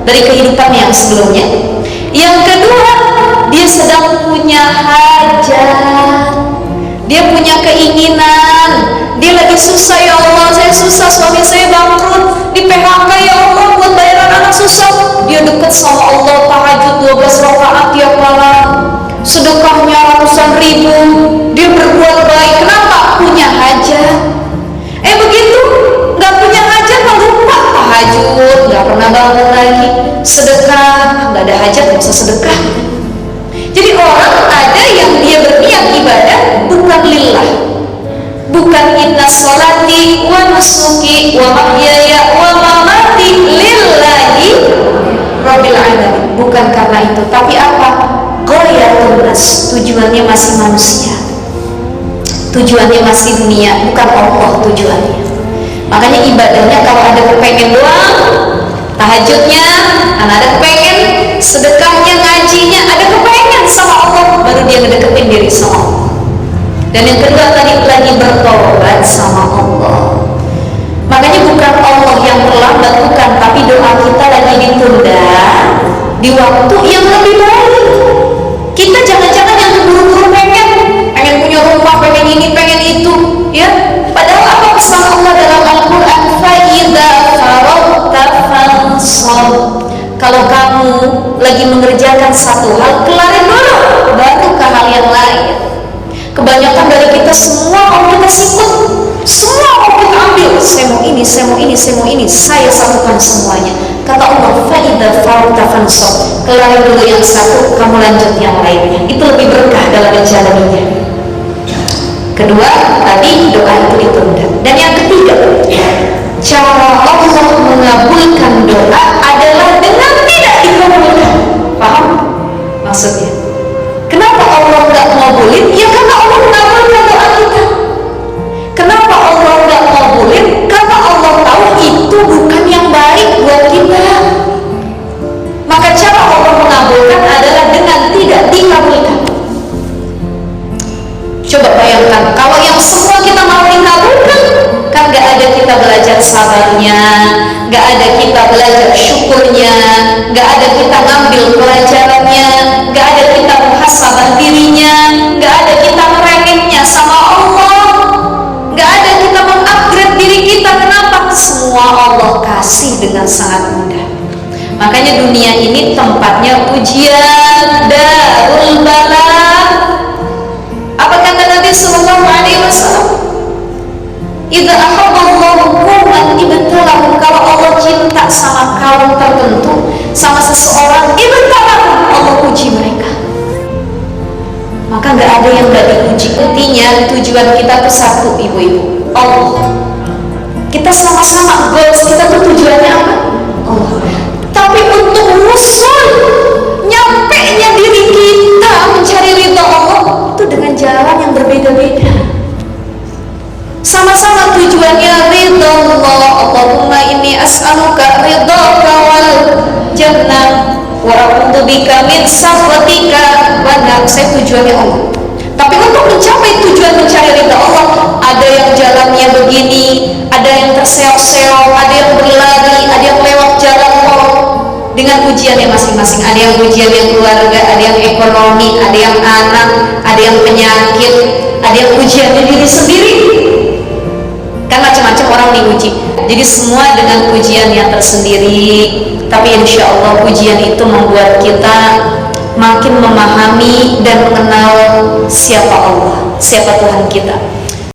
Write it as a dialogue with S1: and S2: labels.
S1: dari kehidupan yang sebelumnya. Yang kedua, dia sedang punya hajat, dia punya keinginan, dia lagi susah, ya Allah saya susah, suami saya bangkrut, di PHK ya Allah, buat bayaran anak susah. Dia dekat sama Allah, tahajud 12 rakaat tiap malam, sedekahnya ratusan ribu, dia berbuat baik. Kenapa? Punya hajat. Begitu nggak punya hajat malah lupa tahajud, nggak pernah bangun lagi, sedekah nggak ada hajat, nggak usah sedekah. Jadi orang ada yang dia berniat ibadah bukan lillah, bukan inna sholati wa nusuki wa mahyaya wa mamati lillahi rabbil alamin, bukan karena itu, tapi apa? Ghayatun nas, tujuannya masih manusia, tujuannya masih dunia, bukan Allah tujuannya. Makanya ibadahnya kalau ada kepengen doang, tahajudnya ada kepengen, sedekahnya, ngajinya ada kepengen sama Allah, baru dia ngedeketin diri sama Allah. Dan yang kedua tadi lagi bertobat sama Allah. Makanya bukan Allah yang terlambat, bukan, tapi doa kita lagi ditunda di waktu yang lebih baik. Kita jangan-jangan yang terburu-buru pengen punya rumah, pengen ini, pengen itu, ya. Padahal apa pesan Allah dalam Al-Quran? Fa'idha faragta fansab. Kalau kamu lagi mengerjakan satu hal, kelarin dulu, baru ke hal yang lain. Kebanyakan dari kita semua mau kita sikut, semua mau kita ambil. Saya mau ini, saya mau ini, saya mau ini, saya satukan semuanya. Kata Allah, fa'idha faragta fansab. Kelarin dulu yang satu, kamu lanjut yang lainnya. Itu lebih berkah dalam menjalaninya. Kedua, tadi doa itu ditunda. Dan yang ketiga, cara Allah mengabulkan doa adalah dengan tidak dikabulkan. Paham maksudnya? Kenapa Allah nggak ngabulin? Ya karena Allah mengabulkan doa kita. Kenapa Allah nggak ngabulin? Karena Allah tahu itu bukan yang baik buat kita. Maka cara Allah mengabulkan adalah dengan tidak dikabulkan. Coba bayangkan, kalau yang semua kita mau dikabulkan, kan gak ada kita belajar sabarnya, gak ada kita belajar syukurnya, gak ada kita ngambil pelajarannya, gak ada kita muhasabah dirinya, gak ada kita merengeknya sama Allah, gak ada kita mengupgrade diri kita. Kenapa? Semua Allah kasih dengan sangat mudah. Makanya dunia ini tempatnya ujian, darul bala. Apa kata Nabi Sallallahu Alaihi Wasallam? Idza ahabballahu qauman ibtalahum. Kalau Allah cinta sama kaum tertentu, sama seseorang, ibtalahum, Allah uji mereka. Maka nggak ada yang nggak diuji. Intinya tujuan kita tuh satu, ibu-ibu, Allah. Kita sama-sama goals kita tuh tujuannya apa? Allah. Tapi untuk wusul, nyampe-nya diri kita mencari ridha Allah itu dengan jalan yang berbeda-beda. Sama-sama tujuannya ridha Allah. Allahumma inni as'aluka ridhaka wal jannah wa a'udzubika min sakhatika wan nar. Saya tujuannya Allah. Tapi untuk mencapai tujuan mencari ridha Allah, ada yang jalannya begini, ada yang terseok-seok, ada yang berlari, ada yang lewat jalan tol dengan ujiannya masing-masing. Ada yang ujiannya keluarga, ada yang ekonomi, ada yang anak, ada yang penyakit, ada yang ujiannya diri sendiri. Kan macam-macam orang diuji. Jadi semua dengan ujian yang tersendiri. Tapi insya Allah ujian itu membuat kita makin memahami dan mengenal siapa Allah, siapa Tuhan kita.